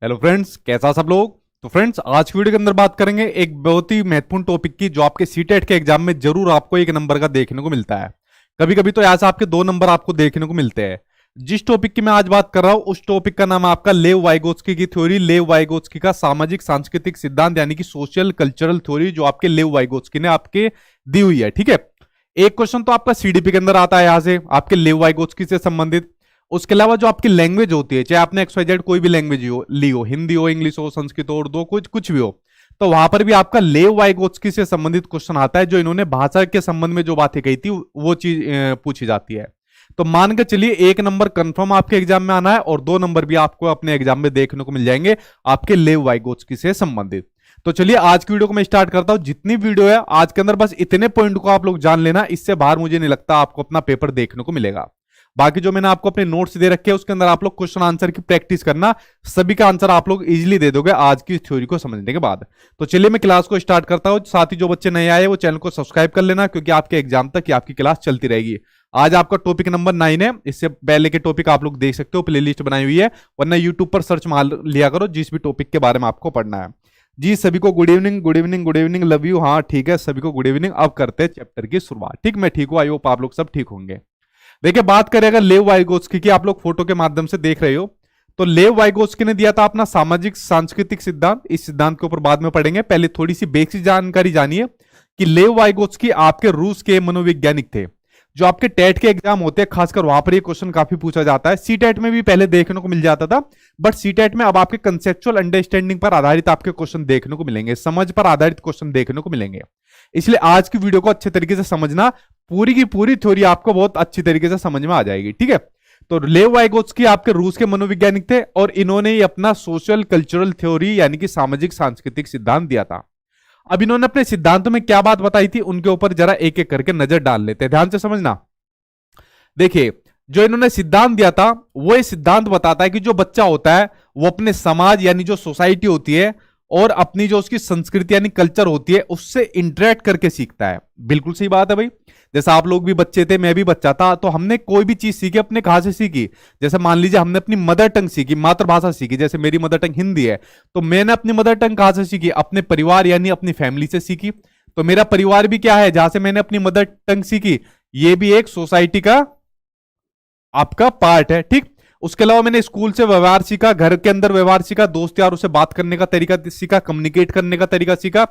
Hello friends, कैसा सब लोग। तो फ्रेंड्स, आज की वीडियो के अंदर बात करेंगे एक बहुत ही महत्वपूर्ण टॉपिक की, जो आपके सीटेट के एग्जाम में जरूर आपको एक नंबर का देखने को मिलता है। कभी कभी तो ऐसा आपके 2 नंबर आपको देखने को मिलते हैं। जिस टॉपिक की मैं आज बात कर रहा हूं उस टॉपिक का नाम है आपका लेव वाइगोत्स्की की थ्योरी, लेव वाइगोत्स्की का सामाजिक सांस्कृतिक सिद्धांत यानी कि सोशल कल्चरल थ्योरी, जो आपके लेव वाइगोत्स्की ने आपके दी हुई है। ठीक है, एक क्वेश्चन तो आपका सीडीपी के अंदर आता है यहां से आपके लेव वाइगोत्स्की से संबंधित। उसके अलावा जो आपकी लैंग्वेज होती है, चाहे आपने XYZ कोई भी लैंग्वेज ली हो, हिंदी हो, इंग्लिश हो, संस्कृत हो, उर्दू, कुछ भी हो, तो वहां पर भी आपका लेव वाइगोत्स्की से संबंधित क्वेश्चन आता है। जो इन्होंने भाषा के संबंध में जो बातें कही थी वो चीज पूछी जाती है। तो मान के चलिए 1 नंबर कंफर्म आपके एग्जाम में आना है और 2 नंबर भी आपको अपने एग्जाम में देखने को मिल जाएंगे आपके लेव वाइगोत्स्की से संबंधित। तो चलिए आज की वीडियो को मैं स्टार्ट करता हूं। जितनी वीडियो है आज के अंदर बस इतने पॉइंट को आप लोग जान लेना, इससे बाहर मुझे नहीं लगता आपको अपना पेपर देखने को मिलेगा। बाकी जो मैंने आपको अपने नोट्स दे रखे हैं उसके अंदर आप लोग क्वेश्चन आंसर की प्रैक्टिस करना, सभी का आंसर आप लोग इजीली दे दोगे आज की थ्योरी को समझने के बाद। तो चलिए मैं क्लास को स्टार्ट करता हूं। साथ ही जो बच्चे नए आए वो चैनल को सब्सक्राइब कर लेना, क्योंकि आपके एग्जाम तक ये आपकी क्लास चलती रहेगी। आज आपका टॉपिक नंबर 9 है। इससे पहले के टॉपिक आप लोग देख सकते हो, प्लेलिस्ट बनाई हुई है, वरना यूट्यूब पर सर्च मार लिया करो जिस भी टॉपिक के बारे में आपको पढ़ना है। जी सभी को good evening, good evening, good evening, love you. हाँ ठीक है, सभी को गुड इवनिंग। अब करते हैं चैप्टर की शुरुआत। ठीक, मैं ठीक हूं, आई होप आप लोग सब ठीक होंगे। देखिए बात करें अगर लेव वाइगोत्स्की की, आप लोग फोटो के माध्यम से देख रहे हो, तो लेव वाइगोत्स्की ने दिया था अपना सामाजिक सांस्कृतिक सिद्धांत। इस सिद्धांत के ऊपर बाद में पढ़ेंगे, पहले थोड़ी सी बेसिक जानकारी जानिए कि लेव वाइगोत्स्की आपके रूस के मनोवैज्ञानिक थे। जो आपके टेट के एग्जाम होते हैं खासकर वहां पर ये क्वेश्चन काफी पूछा जाता है। सीटेट में भी पहले देखने को मिल जाता था, बट सीटेट में अब आपके कंसेप्चुअल अंडरस्टैंडिंग पर आधारित आपके क्वेश्चन देखने को मिलेंगे, समझ पर आधारित क्वेश्चन देखने को मिलेंगे। इसलिए आज की वीडियो को अच्छे तरीके से समझना, पूरी की पूरी थ्योरी आपको बहुत अच्छी तरीके से समझ में आ जाएगी। ठीक है, तो लेव वाइगोत्स्की आपके रूस के मनोवैज्ञानिक थे और इन्होंने ही अपना सोशल कल्चरल थ्योरी यानी कि सामाजिक सांस्कृतिक सिद्धांत दिया था। अब इन्होंने अपने सिद्धांतों में क्या बात बताई थी उनके ऊपर जरा एक एक करके नजर डाल लेते हैं, ध्यान से समझना। देखिए जो इन्होंने सिद्धांत दिया था वो ये सिद्धांत बताता है कि जो बच्चा होता है वो अपने समाज यानी जो सोसाइटी होती है और अपनी जो उसकी संस्कृति यानी कल्चर होती है उससे इंटरेक्ट करके सीखता है। बिल्कुल सही बात है भाई। जैसा आप लोग भी बच्चे थे, मैं भी बच्चा था, तो हमने कोई भी चीज सीखी अपने कहां से सीखी। जैसे मान लीजिए हमने अपनी मदर टंग सीखी, मातृभाषा सीखी। जैसे मेरी मदर टंग हिंदी है, तो मैंने अपनी मदर टंग कहां से सीखी, अपने परिवार यानी अपनी फैमिली से सीखी। तो मेरा परिवार भी क्या है, जहां से मैंने अपनी मदर टंग सीखी, ये भी एक सोसाइटी का आपका पार्ट है। ठीक, उसके अलावा मैंने स्कूल से व्यवहार सीखा, घर के अंदर व्यवहार सीखा, दोस्त यारों से बात करने का तरीका सीखा, कम्युनिकेट करने का तरीका सीखा।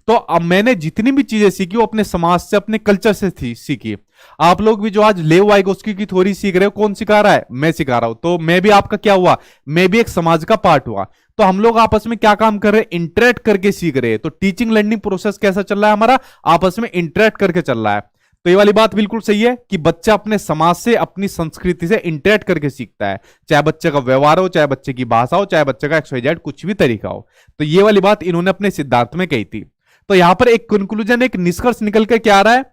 तो अब मैंने जितनी भी चीजें सीखी वो अपने समाज से, अपने कल्चर से सीखी। आप लोग भी जो आज लेव वाइगोत्स्की की थ्योरी सीख रहे हो, कौन सिखा रहा है, मैं सिखा रहा हूं। तो मैं भी आपका क्या हुआ, मैं भी एक समाज का पार्ट हुआ। तो हम लोग आपस में क्या काम कर रहे हैं, इंटरेक्ट करके सीख रहे हैं। तो टीचिंग लर्निंग प्रोसेस कैसा चल रहा है हमारा, आपस में इंटरेक्ट करके चल रहा है। तो ये वाली बात बिल्कुल सही है कि बच्चा अपने समाज से, अपनी संस्कृति से इंटरेक्ट करके सीखता है, चाहे बच्चे का व्यवहार हो, चाहे बच्चे की भाषा हो, चाहे बच्चे का XYZ कुछ भी तरीका हो। तो ये वाली बात इन्होंने अपने सिद्धांत में कही थी। तो यहां पर एक कंक्लूजन, एक निष्कर्ष निकल के क्या आ रहा है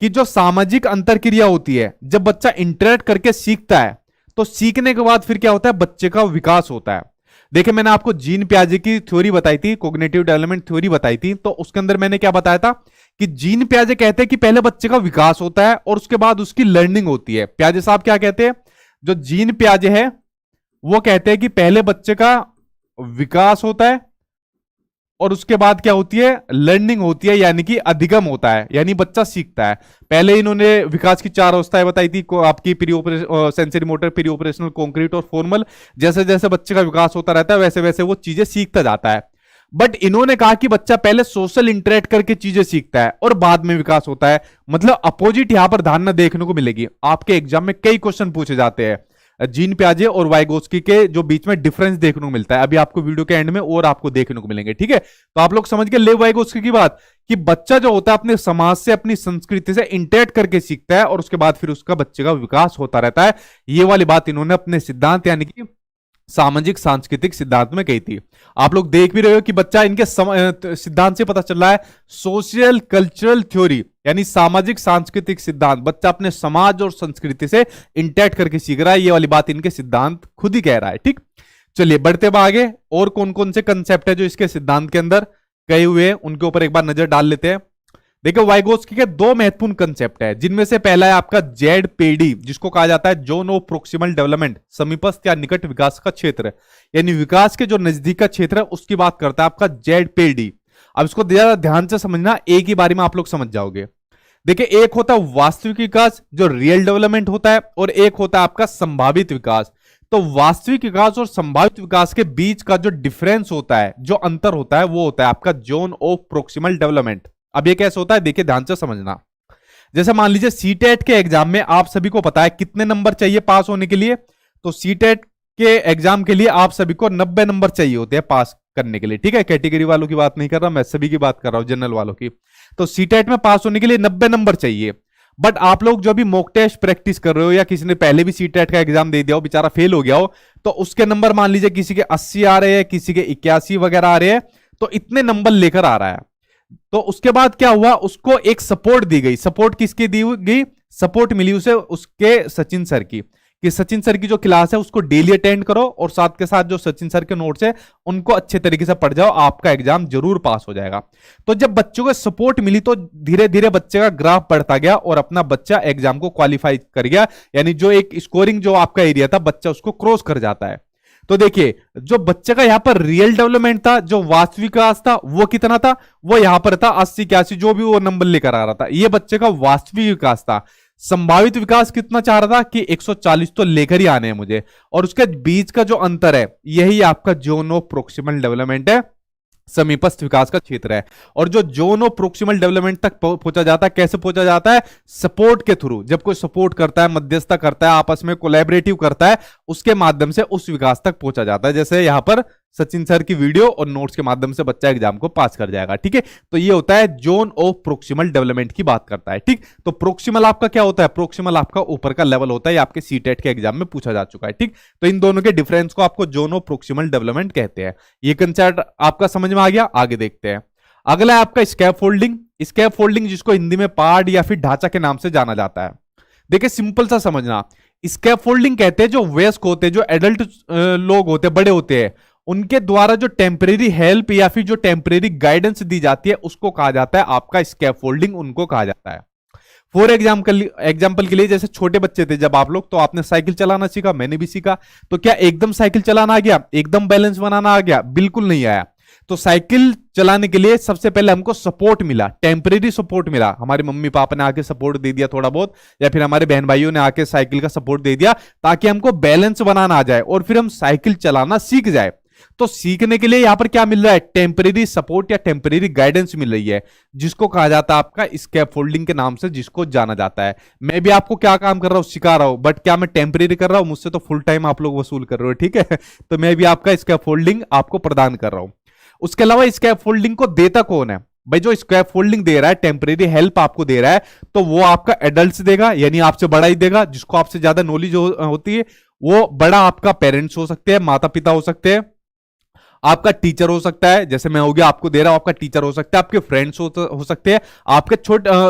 कि जो सामाजिक अंतरक्रिया होती है, जब बच्चा इंटरेक्ट करके सीखता है तो सीखने के बाद फिर क्या होता है, बच्चे का विकास होता है। देखिए मैंने आपको जीन पियाजे की थ्योरी बताई थी, कॉग्निटिव डेवलपमेंट थ्योरी बताई थी, तो उसके अंदर मैंने क्या बताया था कि जीन पियाजे कहते हैं कि पहले बच्चे का विकास होता है और उसके बाद उसकी लर्निंग होती है। पियाजे साहब क्या कहते हैं, जो जीन पियाजे है वो कहते हैं कि पहले बच्चे का विकास होता है और उसके बाद क्या होती है, लर्निंग होती है, यानी कि अधिगम होता है, यानी बच्चा सीखता है। पहले इन्होंने विकास की 4 अवस्थाएं बताई थी आपकी, pre operation, sensory motor, pre operational, concrete और फॉर्मल। जैसे जैसे बच्चे का विकास होता रहता है वैसे वैसे वो चीजें सीखता जाता है। बट इन्होंने कहा कि बच्चा पहले सोशल इंटरेक्ट करके चीजें सीखता है और बाद में विकास होता है। मतलब अपोजिट यहां पर धारणा देखने को मिलेगी। आपके एग्जाम में कई क्वेश्चन पूछे जाते हैं जीन पियाजे और वाइगोत्स्की के जो बीच में डिफरेंस देखने को मिलता है, अभी आपको वीडियो के एंड में और आपको देखने को मिलेंगे। ठीक है, तो आप लोग समझ गए लेव वाइगोत्स्की की बात कि बच्चा जो होता है अपने समाज से, अपनी संस्कृति से इंटरेक्ट करके सीखता है और उसके बाद फिर उसका बच्चे का विकास होता रहता है। ये वाली बात इन्होंने अपने सिद्धांत यानी कि सामाजिक सांस्कृतिक सिद्धांत में कही थी। आप लोग देख भी रहे हो कि बच्चा इनके सिद्धांत से पता चल रहा है, सोशल कल्चरल थ्योरी यानी सामाजिक सांस्कृतिक सिद्धांत, बच्चा अपने समाज और संस्कृति से इंटरेक्ट करके सीख रहा है। ये वाली बात इनके सिद्धांत खुद ही कह रहा है। ठीक, चलिए बढ़ते हुए आगे, और कौन कौन से कंसेप्ट है जो इसके सिद्धांत के अंदर कहे हुए हैं उनके ऊपर एक बार नजर डाल लेते हैं। देखिए वाइगोत्स्की के दो महत्वपूर्ण कंसेप्ट है, जिनमें से पहला है आपका जेडपीडी, जिसको कहा जाता है जोन ऑफ प्रोक्सिमल डेवलपमेंट, समीपस्थ या निकट विकास का क्षेत्र, यानी विकास के जो नजदीक का क्षेत्र है उसकी बात करता है आपका जेडपीडी। अब इसको ज्यादा ध्यान से समझना, एक ही बारी में आप लोग समझ जाओगे। देखिए एक होता है वास्तविक विकास जो रियल डेवलपमेंट होता है, और एक होता है आपका संभावित विकास। तो वास्तविक विकास और संभावित विकास के बीच का जो डिफरेंस होता है, जो अंतर होता है, वो होता है आपका जोन ऑफ प्रोक्सिमल डेवलपमेंट। अब ये कैसे होता है, देखिए ध्यान से समझना। जैसे मान लीजिए सीटेट के एग्जाम में आप सभी को पता है कितने नंबर चाहिए पास होने के लिए। तो सीटेट के एग्जाम के लिए आप सभी को 90 नंबर चाहिए होते हैं पास करने के लिए, ठीक है। कैटेगरी वालों की बात नहीं कर रहा मैं, सभी की बात कर रहा हूं, जनरल वालों की। तो सीटेट में पास होने के लिए 90 नंबर चाहिए। बट आप लोग जो भी मॉक टेस्ट प्रैक्टिस कर रहे हो, या किसी ने पहले भी सीटेट का एग्जाम दे दिया हो, बेचारा फेल हो गया हो, तो उसके नंबर मान लीजिए किसी के 80 आ रहे हैं, किसी के 81 वगैरह आ रहे हैं, तो इतने नंबर लेकर आ रहा है। तो उसके बाद क्या हुआ, उसको एक सपोर्ट दी गई। सपोर्ट किसकी दी गई, सपोर्ट मिली उसे उसके सचिन सर की, कि सचिन सर की जो क्लास है उसको डेली अटेंड करो, और साथ के साथ जो सचिन सर के नोट्स है उनको अच्छे तरीके से पढ़ जाओ, आपका एग्जाम जरूर पास हो जाएगा। तो जब बच्चों को सपोर्ट मिली तो धीरे धीरे बच्चे का ग्राफ बढ़ता गया, और अपना बच्चा एग्जाम को क्वालिफाई कर गया, यानी जो एक स्कोरिंग जो आपका एरिया था बच्चा उसको क्रॉस कर जाता है। तो देखिए जो बच्चे का यहां पर रियल डेवलपमेंट था, जो वास्तविक विकास था, वो कितना था, वो यहां पर था 80 81 जो भी वो नंबर लेकर आ रहा था, ये बच्चे का वास्तविक विकास था। संभावित विकास कितना चाह रहा था कि 140 तो लेकर ही आने हैं मुझे, और उसके बीच का जो अंतर है यही आपका जोन ऑफ प्रोक्सिमल डेवलपमेंट है, समीपस्थ विकास का क्षेत्र है। और जो जोन ऑफ प्रोक्सिमल डेवलपमेंट तक पहुंचा जाता है, कैसे पहुंचा जाता है, सपोर्ट के थ्रू। जब कोई सपोर्ट करता है, मध्यस्थता करता है, आपस में कोलैबोरेटिव करता है, उसके माध्यम से उस विकास तक पहुंचा जाता है। जैसे यहां पर सचिन सर की वीडियो और नोट्स के माध्यम से बच्चा एग्जाम को पास कर जाएगा, ठीक है। तो ये होता है जोन ऑफ प्रोक्सिमल डेवलपमेंट की बात करता है, ठीक। तो प्रोक्सिमल आपका क्या होता है, प्रोक्सिमल आपका ऊपर का लेवल होता है, आपके सीटेट के एग्जाम में पूछा जा चुका है, ठीक। तो इन दोनों के डिफरेंस को आपको जोन ऑफ प्रोक्सिमल डेवलपमेंट कहते हैं। ये कंसेप्ट आपका समझ में आ गया, आगे देखते हैं। अगला है आपका स्कैप फोल्डिंग। स्कैप फोल्डिंग जिसको हिंदी में पार्ट या फिर ढांचा के नाम से जाना जाता है। देखिए सिंपल सा समझना, स्कैप फोल्डिंग कहते हैं जो वयस्क होते हैं, जो एडल्ट लोग होते हैं, बड़े होते हैं, उनके द्वारा जो टेम्परेरी हेल्प या फिर जो टेम्परेरी गाइडेंस दी जाती है उसको कहा जाता है आपका स्कैफोल्डिंग, उनको कहा जाता है। फॉर एग्जाम्पल के लिए जैसे छोटे बच्चे थे जब आप लोग, तो आपने साइकिल चलाना सीखा, मैंने भी सीखा। तो क्या एकदम साइकिल चलाना आ गया, एकदम बैलेंस बनाना आ गया? बिल्कुल नहीं आया। तो साइकिल चलाने के लिए सबसे पहले हमको सपोर्ट मिला, टेम्परेरी सपोर्ट मिला। हमारे मम्मी पापा ने आके सपोर्ट दे दिया थोड़ा बहुत, या फिर हमारे बहन भाइयों ने आके साइकिल का सपोर्ट दे दिया, ताकि हमको बैलेंस बनाना आ जाए और फिर हम साइकिल चलाना सीख जाए। तो सीखने के लिए यहां पर क्या मिल रहा है, टेम्परेरी सपोर्ट या टेम्परेरी गाइडेंस मिल रही है, जिसको कहा जाता है आपका स्कैफोल्डिंग के नाम से, जिसको जाना जाता है। मैं भी आपको क्या काम कर रहा हूं, सिखा रहा हूं, बट क्या मैं टेम्परेरी कर रहा हूं? मुझसे तो फुल टाइम आप लोग वसूल कर रहे हो, ठीक है। तो मैं भी आपका स्कैफोल्डिंग आपको प्रदान कर रहा हूं। उसके अलावा स्कैफोल्डिंग को देता कौन है भाई? जो स्कैफोल्डिंग दे रहा है, टेम्परेरी हेल्प आपको दे रहा है, तो वो आपका एडल्ट देगा, यानी आपसे बड़ा ही देगा। जिसको आपसे ज्यादा नॉलेज होती है, वो बड़ा आपका पेरेंट्स हो सकते हैं, माता पिता हो सकते हैं, आपका टीचर हो सकता है, जैसे मैं हो गया आपको दे रहा हूं, आपका टीचर हो सकता है, आपके फ्रेंड्स हो सकते हैं, आपके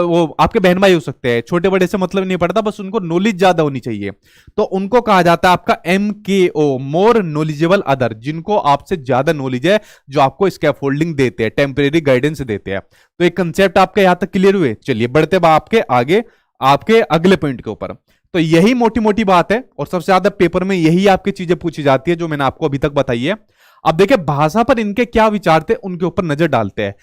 वो आपके बहन भाई हो सकते हैं। छोटे बड़े से मतलब नहीं पड़ता, बस उनको नॉलेज ज्यादा होनी चाहिए, तो उनको कहा जाता है आपका MKO, मोर नॉलेजेबल अदर, जिनको आपसे ज्यादा नॉलेज है, जो आपको स्कैफोल्डिंग देते हैं, टेम्परेरी गाइडेंस देते हैं। तो एक कंसेप्ट आपके यहां तक क्लियर हुए। चलिए बढ़ते आपके आगे, आपके अगले पॉइंट के ऊपर। तो यही मोटी मोटी बात है, और सबसे ज्यादा पेपर में यही आपकी चीजें पूछी जाती है जो मैंने आपको अभी तक बताई है। अब देखिए भाषा पर इनके क्या विचार थे, उनके ऊपर नजर डालते हैं।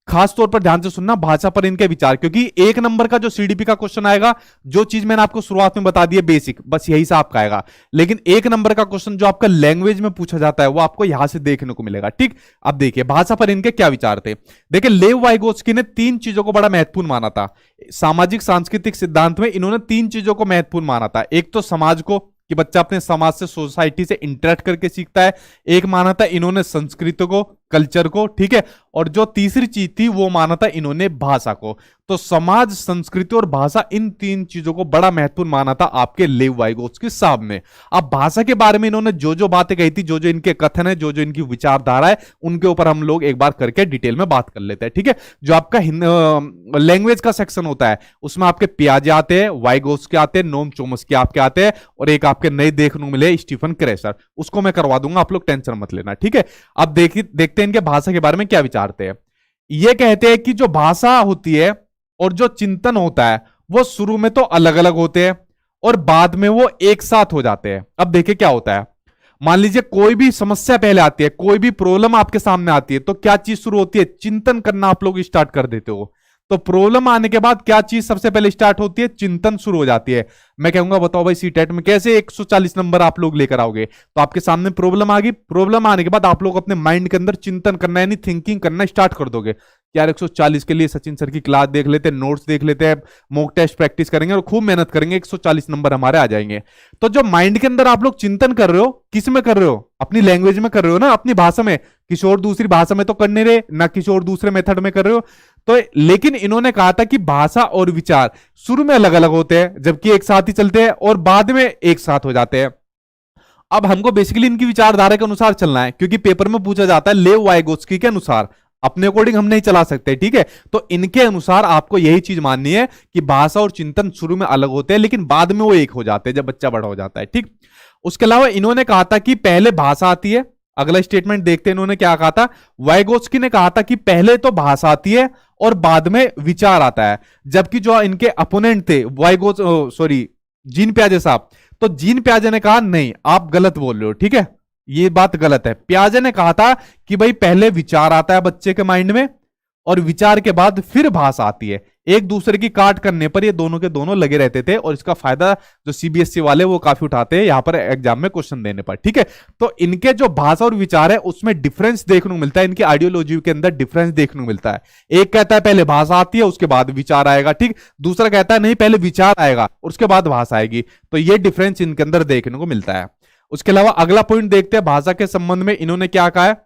खास तौर पर ध्यान से सुनना, भाषा पर इनके विचार, क्योंकि एक नंबर का जो सीडीपी का क्वेश्चन आएगा, जो चीज मैंने आपको शुरुआत में बता दी है बेसिक, बस यही से आपका आएगा। लेकिन एक नंबर का क्वेश्चन जो आपका लैंग्वेज में पूछा जाता है, वो आपको यहां से देखने को मिलेगा, ठीक। अब देखिए भाषा पर इनके क्या विचार थे। देखिए लेव वाइगोत्स्की ने 3 चीजों को बड़ा महत्वपूर्ण माना था। सामाजिक सांस्कृतिक सिद्धांत में इन्होंने 3 चीजों को महत्वपूर्ण माना था। एक तो समाज को, कि बच्चा अपने समाज से, सोसाइटी से इंटरेक्ट करके सीखता है। एक माना था इन्होंने संस्कृति को, कल्चर को, ठीक है। और जो तीसरी चीज थी वो माना था इन्होंने भाषा को। तो समाज, संस्कृति और भाषा, इन 3 चीजों को बड़ा महत्वपूर्ण माना था आपके लेव वाइगोत्स्की साहब ने। अब भाषा के बारे में इन्होंने जो जो बातें कही थी, जो जो इनके कथन है, जो जो इनकी विचारधारा है, उनके ऊपर हम लोग एक बार करके डिटेल में बात कर लेते हैं, ठीक है। जो आपका लैंग्वेज का सेक्शन होता है, उसमें आपके पियाजे आते हैं, वाइगोत्स्की आते हैं, नोम चोम्स्की आपके आते हैं, और एक आपके नए देखने को मिले स्टीफन क्रेसर, उसको मैं करवा दूंगा, आप लोग टेंशन मत लेना, ठीक है। अब देखते हैं इनके भाषा के बारे में क्या विचारते हैं। ये कहते हैं कि जो भाषा होती है, और जो चिंतन होता है वो शुरू में तो अलग अलग होते हैं और बाद में वो एक साथ हो जाते हैं। अब देखिए क्या होता है, मान लीजिए कोई भी समस्या पहले आती है, कोई भी प्रॉब्लम आपके सामने आती है, तो क्या चीज शुरू होती है, चिंतन करना आप लोग स्टार्ट कर देते हो। तो प्रॉब्लम आने के बाद क्या चीज सबसे पहले स्टार्ट होती है, चिंतन शुरू हो जाती है। मैं कहूंगा बताओ भाई सीटेट में कैसे 140 नंबर आप लोग लेकर आओगे। तो आपके सामने प्रॉब्लम आ गई, प्रॉब्लम आने के बाद आप लोग अपने माइंड के अंदर चिंतन करना यानी थिंकिंग करना स्टार्ट कर दोगे। यार 140 के लिए सचिन सर की क्लास देख लेते हैं, नोट्स देख लेते हैं, मॉक टेस्ट प्रैक्टिस करेंगे और खूब मेहनत करेंगे, 140 नंबर हमारे आ जाएंगे। तो जो माइंड के अंदर आप लोग चिंतन कर रहे हो, किस में कर रहे हो, अपनी लैंग्वेज में कर रहे हो ना, अपनी भाषा में। किसी और दूसरी भाषा में तो कर नहीं रहे ना, किसी और दूसरे मेथड में कर रहे हो। तो लेकिन इन्होंने कहा था कि भाषा और विचार शुरू में अलग अलग होते हैं, जबकि एक साथ ही चलते हैं और बाद में एक साथ हो जाते हैं। अब हमको बेसिकली इनकी विचारधारा के अनुसार चलना है, क्योंकि पेपर में पूछा जाता है लेव वाइगोत्स्की के अनुसार, अपने अकॉर्डिंग हम नहीं चला सकते, ठीक है। तो इनके अनुसार आपको यही चीज माननी है कि भाषा और चिंतन शुरू में अलग होते हैं लेकिन बाद में वो एक हो जाते हैं जब बच्चा बड़ा हो जाता है, ठीक। उसके अलावा इन्होंने कहा था कि पहले भाषा आती है। अगला स्टेटमेंट देखते हैं इन्होंने क्या कहा था। वाइगोत्स्की ने कहा था कि पहले तो भाषा आती है और बाद में विचार आता है, जबकि जो इनके अपोनेंट थे जीन पियाजे साहब, तो जीन पियाजे ने कहा नहीं आप गलत बोल रहे हो, ठीक है, ये बात गलत है। पियाजे ने कहा था कि भाई पहले विचार आता है बच्चे के माइंड में और विचार के बाद फिर भाषा आती है। एक दूसरे की काट करने पर ये दोनों के दोनों लगे रहते थे और इसका फायदा जो सीबीएसई वाले वो काफी उठाते हैं यहां पर एग्जाम में क्वेश्चन देने पर, ठीक है। तो इनके जो भाषा और विचार है उसमें डिफरेंस देखने को मिलता है, इनकी आइडियोलॉजी के अंदर डिफरेंस देखने को मिलता है। एक कहता है पहले भाषा आती है उसके बाद विचार आएगा, ठीक। दूसरा कहता है नहीं पहले विचार आएगा और उसके बाद भाषा आएगी। तो ये डिफरेंस इनके अंदर देखने को मिलता है। उसके अलावा अगला पॉइंट देखते हैं भाषा के संबंध में इन्होंने क्या कहा है।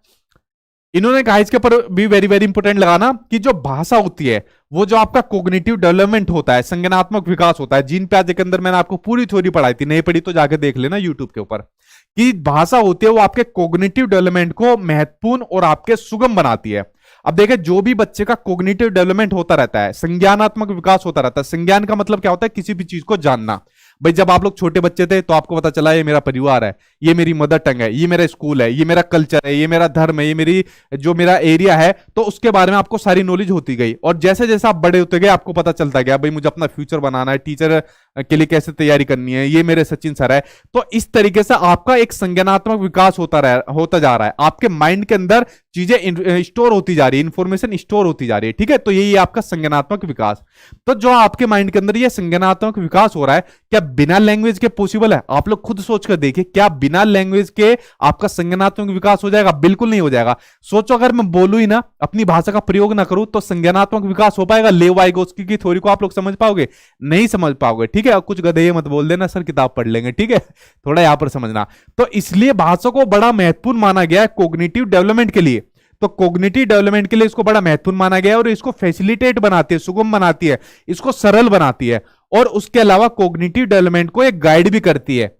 इन्होंने कहा इसके ऊपर भी वेरी वेरी इंपोर्टेंट लगाना कि जो भाषा होती है वो जो आपका कोग्निटिव डेवलपमेंट होता है, संज्ञानात्मक विकास होता है। जीन पियाजे के अंदर मैंने आपको पूरी थ्योरी पढ़ाई थी, नहीं पढ़ी तो जाके देख लेना यूट्यूब के ऊपर, कि भाषा होती है वो आपके कोग्निटिव डेवलपमेंट को महत्वपूर्ण और आपके सुगम बनाती है। अब देखिए जो भी बच्चे का कोग्निटिव डेवलपमेंट होता रहता है, संज्ञानात्मक विकास होता रहता है। संज्ञान का मतलब क्या होता है, किसी भी चीज को जानना। भाई जब आप लोग छोटे बच्चे थे तो आपको पता चला ये मेरा परिवार है, ये मेरी मदर टंग है, ये मेरा स्कूल है, ये मेरा कल्चर है, ये मेरा धर्म है, ये मेरी जो मेरा एरिया है, तो उसके बारे में आपको सारी नॉलेज होती गई। और जैसे जैसे आप बड़े होते गए आपको पता चलता गया भाई मुझे अपना फ्यूचर बनाना है, टीचर के लिए कैसे तैयारी करनी है, ये मेरे सचिन सर है। तो इस तरीके से आपका एक संज्ञानात्मक विकास होता जा रहा है। आपके माइंड के अंदर चीजें स्टोर होती जा रही है, इंफॉर्मेशन स्टोर होती जा रही है, ठीक है। तो यही आपका संज्ञानात्मक विकास। तो जो आपके माइंड के अंदर ये संज्ञानात्मक विकास हो रहा है, क्या बिना लैंग्वेज के पॉसिबल है? आप लोग खुद सोच कर देखिए, क्या बिना लैंग्वेज के आपका संज्ञानात्मक विकास हो जाएगा? बिल्कुल नहीं हो जाएगा। सोचो अगर मैं बोलूं ही ना, अपनी भाषा का प्रयोग ना करूं, तो संज्ञानात्मक विकास हो पाएगा? लेव वाइगोत्स्की की थ्योरी को आप लोग समझ पाओगे? नहीं समझ पाओगे, ठीक है। कुछ गधे मत बोल देना सर किताब पढ़ लेंगे, ठीक है, थोड़ा यहां पर समझना। तो इसलिए भाषा को बड़ा महत्वपूर्ण माना गया है कोग्निटिव डेवलपमेंट के लिए। तो कोग्निटिव डेवलपमेंट के लिए इसको बड़ा महत्वपूर्ण माना गया है और इसको फैसिलिटेट बनाती है, सुगम बनाती है, इसको सरल बनाती है। और उसके अलावा कोग्निटिव डेवलपमेंट को एक गाइड भी करती है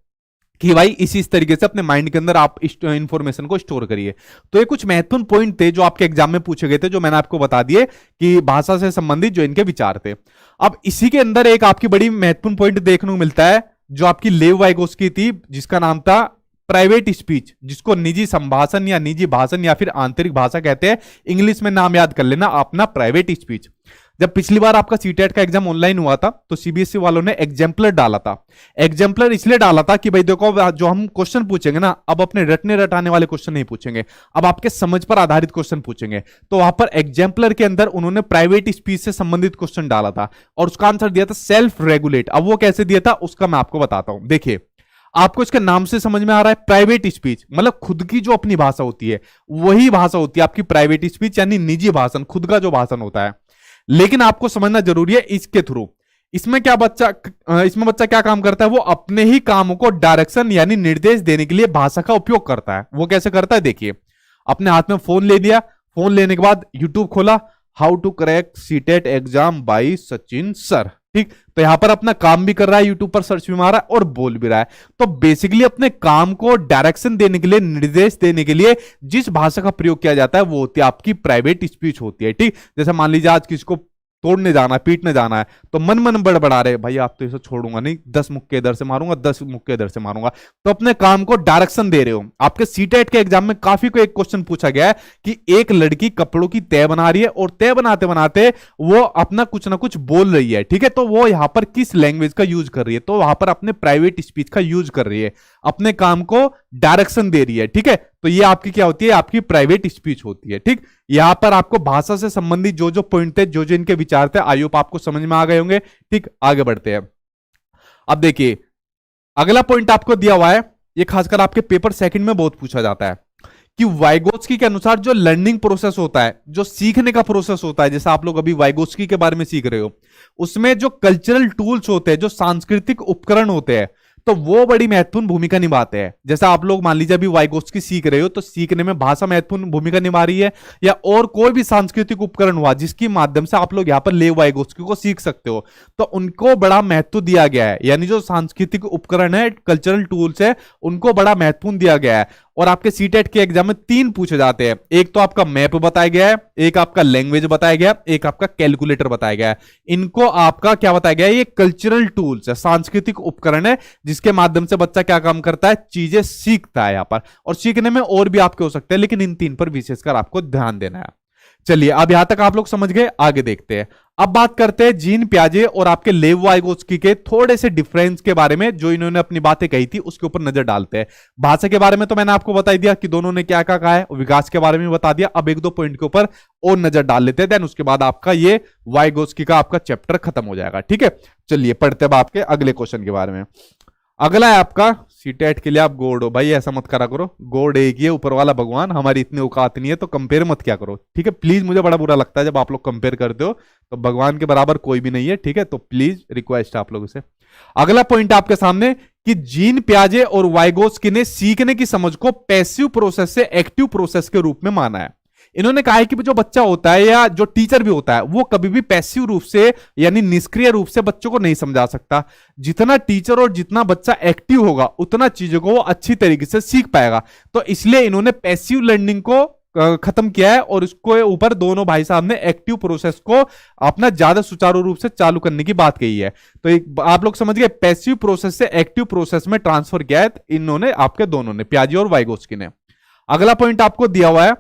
कि भाई इसी तरीके से अपने माइंड के अंदर आप इंफॉर्मेशन को स्टोर करिए। तो ये कुछ महत्वपूर्ण पॉइंट थे जो आपके एग्जाम में पूछे गए थे, जो मैंने आपको बता दिए कि भाषा से संबंधित जो इनके विचार थे। अब इसी के अंदर एक आपकी बड़ी महत्वपूर्ण पॉइंट देखने को मिलता है जो आपकी लेव वाइगोत्स्की थी, जिसका नाम था प्राइवेट स्पीच, जिसको निजी संभाषण या निजी भाषण या फिर आंतरिक भाषा कहते हैं। इंग्लिश में नाम याद कर लेना अपना, प्राइवेट स्पीच। जब पिछली बार आपका सीटेट का एग्जाम ऑनलाइन हुआ था तो सीबीएसई वालों ने एग्जाम्पलर डाला था। एग्जाम्पलर इसलिए डाला था कि भाई देखो जो हम क्वेश्चन पूछेंगे ना, अब अपने रटने रटाने वाले क्वेश्चन नहीं पूछेंगे, अब आपके समझ पर आधारित क्वेश्चन पूछेंगे। तो वहां पर एग्जाम्पलर के अंदर उन्होंने प्राइवेट स्पीच से संबंधित क्वेश्चन डाला था और उसका आंसर दिया था सेल्फ रेगुलेट। अब वो कैसे दिया था उसका मैं आपको बताता हूं। देखिए आपको इसके नाम से समझ में आ रहा है, प्राइवेट स्पीच मतलब खुद की जो अपनी भाषा होती है वही भाषा होती है आपकी प्राइवेट स्पीच, यानी निजी भाषण, खुद का जो भाषण होता है। लेकिन आपको समझना जरूरी है इसके थ्रू। इसमें बच्चा क्या काम करता है, वो अपने ही कामों को डायरेक्शन यानी निर्देश देने के लिए भाषा का उपयोग करता है। वो कैसे करता है, देखिए अपने हाथ में फोन ले लिया, फोन लेने के बाद यूट्यूब खोला, how to crack CTET exam by Sachin sir, ठीक। तो यहां पर अपना काम भी कर रहा है, यूट्यूब पर सर्च भी मारा और बोल भी रहा है। तो बेसिकली अपने काम को डायरेक्शन देने के लिए, निर्देश देने के लिए जिस भाषा का प्रयोग किया जाता है वो होती है आपकी प्राइवेट स्पीच होती है, ठीक। जैसे मान लीजिए आज किसी को तोड़ने जाना है, पीटने जाना है, तो मन मन बड़बड़ा रहे भाई आप तो इसे छोड़ूंगा नहीं, 10 मुक्के इधर से मारूंगा, 10 मुक्के इधर से मारूंगा, तो अपने काम को डायरेक्शन दे रहे हो। आपके सीटेट के एग्जाम में काफी को एक क्वेश्चन पूछा गया है कि एक लड़की कपड़ों की तय बना रही है और तय बनाते बनाते वो अपना कुछ ना कुछ बोल रही है, ठीक है, तो वो यहां पर किस लैंग्वेज का यूज कर रही है, तो वहां पर अपने प्राइवेट स्पीच का यूज कर रही है, अपने काम को डायरेक्शन दे रही है, ठीक है, तो ये आपकी क्या होती है, आपकी प्राइवेट स्पीच होती है, ठीक। यहां पर आपको भाषा से संबंधित जो जो पॉइंट थे, जो जो इनके विचार थे, आई होप आपको समझ में आ गए होंगे, ठीक। आगे बढ़ते हैं। अब देखिए अगला पॉइंट आपको दिया हुआ है, ये खासकर आपके पेपर सेकंड में बहुत पूछा जाता है कि वाइगोत्स्की के अनुसार जो लर्निंग प्रोसेस होता है, जो सीखने का प्रोसेस होता है, जैसे आप लोग अभी वाइगोत्स्की के बारे में सीख रहे हो, उसमें जो कल्चरल टूल्स होते हैं, जो सांस्कृतिक उपकरण होते हैं, तो वो बड़ी महत्वपूर्ण भूमिका निभाते हैं। जैसे आप लोग मान लीजिए अभी वाइगोत्स्की सीख रहे हो, तो सीखने में भाषा महत्वपूर्ण भूमिका निभा रही है, या और कोई भी सांस्कृतिक उपकरण हुआ जिसके माध्यम से आप लोग यहां पर लेव वाइगोत्स्की को सीख सकते हो, तो उनको बड़ा महत्व दिया गया है, यानी जो सांस्कृतिक उपकरण है, कल्चरल टूल्स है, उनको बड़ा महत्वपूर्ण दिया गया है। और आपके सीटेट के एग्जाम में 3 पूछे जाते हैं, एक तो आपका मैप बताया गया है, एक आपका लैंग्वेज बताया गया, एक आपका कैलकुलेटर बताया गया है। इनको आपका क्या बताया गया है, ये कल्चरल टूल्स है, सांस्कृतिक उपकरण है, जिसके माध्यम से बच्चा क्या काम करता है, चीजें सीखता है यहां पर, और सीखने में और भी आपके हो सकते हैं, लेकिन इन 3 पर विशेषकर आपको ध्यान देना है। चलिए अब यहां तक आप लोग समझ गए, आगे देखते हैं। अब बात करते हैं जीन पियाजे और आपके लेव वाइगोत्स्की के थोड़े से डिफरेंस के बारे में, जो इन्होंने अपनी बातें कही थी उसके ऊपर नजर डालते हैं। भाषा के बारे में तो मैंने आपको बता दिया कि दोनों ने क्या क्या कहा है, विकास के बारे में बता दिया। अब एक दो पॉइंट के ऊपर और नजर डाल लेते हैं, देन उसके बाद आपका ये वाइगोत्स्की का आपका चैप्टर खत्म हो जाएगा, ठीक है। चलिए पढ़ते हैं आपके अगले क्वेश्चन के बारे में। अगला है आपका सीटेट के लिए आप गॉड हो, भाई ऐसा मत करा करो, गॉड एक ही है, ऊपर वाला भगवान, हमारी इतनी औकात नहीं है, तो कंपेयर मत क्या करो, ठीक है प्लीज। मुझे बड़ा बुरा लगता है जब आप लोग कंपेयर करते हो, तो भगवान के बराबर कोई भी नहीं है, ठीक है, तो प्लीज रिक्वेस्ट है आप लोगों से। अगला पॉइंट आपके सामने कि जीन पियाजे और वाइगोत्स्की ने सीखने की समझ को पैसिव प्रोसेस से एक्टिव प्रोसेस के रूप में माना है। इन्होंने कहा है कि जो बच्चा होता है या जो टीचर भी होता है, वो कभी भी पैसिव रूप से यानी निष्क्रिय रूप से बच्चों को नहीं समझा सकता। जितना टीचर और जितना बच्चा एक्टिव होगा, उतना चीजों को वो अच्छी तरीके से सीख पाएगा। तो इसलिए इन्होंने पैसिव लर्निंग को खत्म किया है, और इसको ऊपर दोनों भाई साहब ने एक्टिव प्रोसेस को अपना ज्यादा सुचारू रूप से चालू करने की बात कही है। तो एक आप लोग समझ गए, पैसिव प्रोसेस से एक्टिव प्रोसेस में ट्रांसफर किया है इन्होंने, आपके दोनों ने, पियाजे और वाइगोत्स्की ने। अगला पॉइंट आपको दिया हुआ है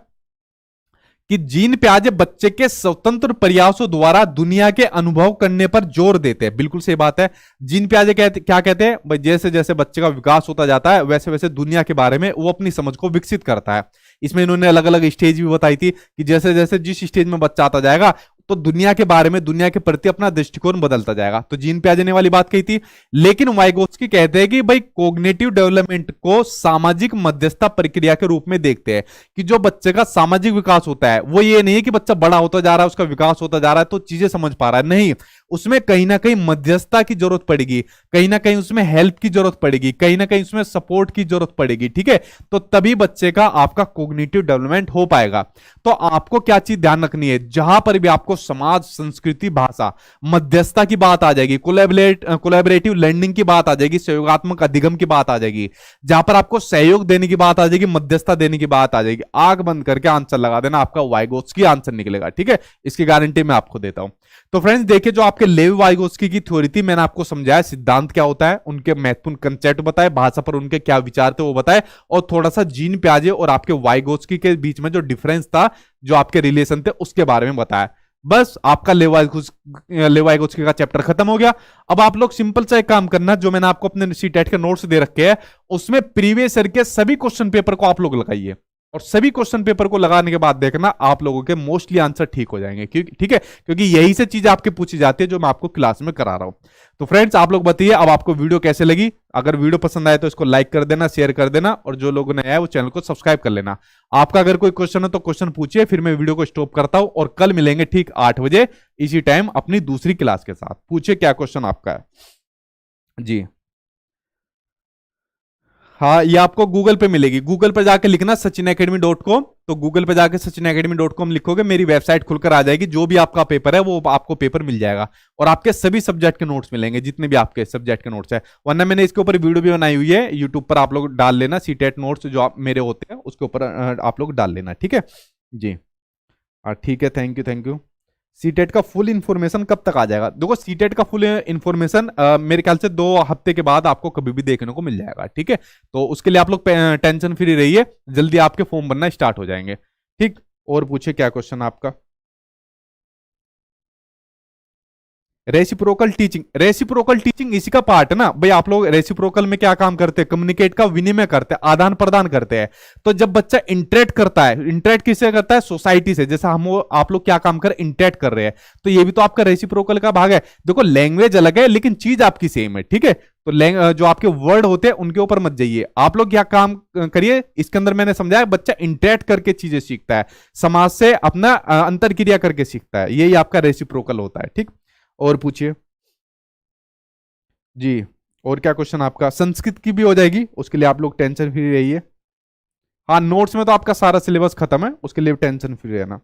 कि जीन पियाजे बच्चे के स्वतंत्र प्रयासों द्वारा दुनिया के अनुभव करने पर जोर देते हैं। बिल्कुल सही बात है। जीन पियाजे क्या कहते हैं भाई, जैसे जैसे बच्चे का विकास होता जाता है, वैसे वैसे दुनिया के बारे में वो अपनी समझ को विकसित करता है। इसमें इन्होंने अलग अलग स्टेज भी बताई थी कि जैसे जैसे जिस स्टेज में बच्चा आता जाएगा, तो दुनिया के बारे में, दुनिया के प्रति अपना दृष्टिकोण बदलता जाएगा। तो जीन पियाजे ने वाली बात कही थी। लेकिन वाइगोत्स्की कहते हैं कि भाई कोग्निटिव डेवलपमेंट को सामाजिक मध्यस्थता प्रक्रिया के रूप में देखते हैं, कि जो बच्चे का सामाजिक विकास होता है, वो ये नहीं है कि बच्चा बड़ा होता जा रहा है, उसका विकास होता जा रहा है तो चीजें समझ पा रहा है, नहीं, उसमें कहीं ना कहीं मध्यस्थता की जरूरत पड़ेगी, कहीं ना कहीं उसमें हेल्प की जरूरत पड़ेगी, कहीं ना कहीं उसमें सपोर्ट की जरूरत पड़ेगी, ठीक है। तो तभी बच्चे का आपका कोग्निटिव डेवलपमेंट हो पाएगा। तो आपको क्या चीज ध्यान रखनी है, जहां पर भी आपको समाज, संस्कृति, भाषा, मध्यस्थता की बात आ जाएगी, कोलैबोरेटिव लर्निंग की बात आ जाएगी, सहयोगात्मक अधिगम की बात आ जाएगी, जहां पर आपको सहयोग देने की बात आ जाएगी, मध्यस्थता देने की बात आ जाएगी, आंख बंद करके आंसर लगा देना, आपका वाइगोत्स्की आंसर निकलेगा, ठीक है। इसकी गारंटी मैं आपको देता हूं। तो फ्रेंड्स देखिए, जो आपके लेव वाइगोत्स्की की थ्योरी थी, मैंने आपको समझाया सिद्धांत क्या होता है, उनके महत्वपूर्ण कंसेप्ट बताए, भाषा पर उनके क्या विचार थे वो बताए, और थोड़ा सा जीन पियाजे और आपके वाइगोत्स्की के बीच में जो डिफरेंस था, जो आपके रिलेशन थे, उसके बारे में बताया। बस आपका लेव वाइगोत्स्की का चैप्टर खत्म हो गया। अब आप लोग सिंपल सा एक काम करना, जो मैंने आपको अपने सीटेट के नोट्स दे रखे हैं, उसमें प्रीवियस ईयर के सभी क्वेश्चन पेपर को आप लोग लगाइए, और सभी क्वेश्चन पेपर को लगाने के बाद देखना आप लोगों के मोस्टली आंसर ठीक हो जाएंगे, क्योंकि ठीक है, क्योंकि यही से चीज आपके पूछी जाती है जो मैं आपको क्लास में करा रहा हूं। तो फ्रेंड्स आप लोग बताइए अब आपको वीडियो कैसे लगी। अगर वीडियो पसंद आए तो इसको लाइक कर देना, शेयर कर देना, और जो लोगों ने आया वो चैनल को सब्सक्राइब कर लेना। आपका अगर कोई क्वेश्चन हो तो क्वेश्चन पूछिए, फिर मैं वीडियो को स्टॉप करता हूं, और कल मिलेंगे ठीक 8 बजे इसी टाइम अपनी दूसरी क्लास के साथ। पूछिए क्या क्वेश्चन आपका है जी। हाँ, ये आपको गूगल पे मिलेगी, गूगल पे जाके लिखना sachinacademy.com, तो गूगल पे जाके sachinacademy.com लिखोगे, मेरी वेबसाइट खुलकर आ जाएगी, जो भी आपका पेपर है वो आपको पेपर मिल जाएगा, और आपके सभी सब्जेक्ट के नोट्स मिलेंगे, जितने भी आपके सब्जेक्ट के नोट्स है। वरना मैंने इसके ऊपर वीडियो भी बनाई हुई है यूट्यूब पर, आप लोग डाल लेना, सीटेट नोट्स जो आप मेरे होते हैं उसके ऊपर आप लोग डाल लेना, ठीक है जी। ठीक है, थैंक यू। सीटेट का फुल इंफॉर्मेशन कब तक आ जाएगा? देखो सीटेट का फुल इंफॉर्मेशन मेरे ख्याल से 2 हफ्ते के बाद आपको कभी भी देखने को मिल जाएगा, ठीक है। तो उसके लिए आप लोग टेंशन फ्री रहिए, जल्दी आपके फॉर्म बनना स्टार्ट हो जाएंगे, ठीक। और पूछिए क्या क्वेश्चन आपका? रेसिप्रोकल टीचिंग इसी का पार्ट है ना भाई। आप लोग रेसिप्रोकल में क्या काम करते हैं? कम्युनिकेट का विनिमय करते हैं, आदान प्रदान करते हैं। तो जब बच्चा इंटरेक्ट करता है, इंटरेक्ट किससे करता है? सोसाइटी से। जैसा हम आप लोग क्या काम कर इंटरेक्ट कर रहे हैं, तो ये भी तो आपका रेसिप्रोकल का भाग है। देखो लैंग्वेज अलग है लेकिन चीज आपकी सेम है, ठीक है। तो जो आपके वर्ड होते हैं उनके ऊपर मत जाइए, आप लोग क्या काम करिए। इसके अंदर मैंने समझाया बच्चा इंटरेक्ट करके चीजें सीखता है, समाज से अपना अंतर क्रिया करके सीखता है, यही आपका रेसिप्रोकल होता है, ठीक। और पूछिए जी। और क्या क्वेश्चन आपका? संस्कृत की भी हो जाएगी, उसके लिए आप लोग टेंशन फ्री रहिए। हाँ नोट्स में तो आपका सारा सिलेबस खत्म है, उसके लिए टेंशन फ्री रहना।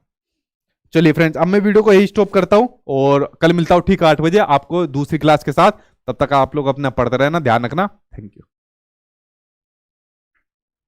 चलिए फ्रेंड्स, अब मैं वीडियो को यही स्टॉप करता हूं और कल मिलता हूं ठीक 8 बजे आपको दूसरी क्लास के साथ। तब तक आप लोग अपना पढ़ते रहना, ध्यान रखना। Thank you.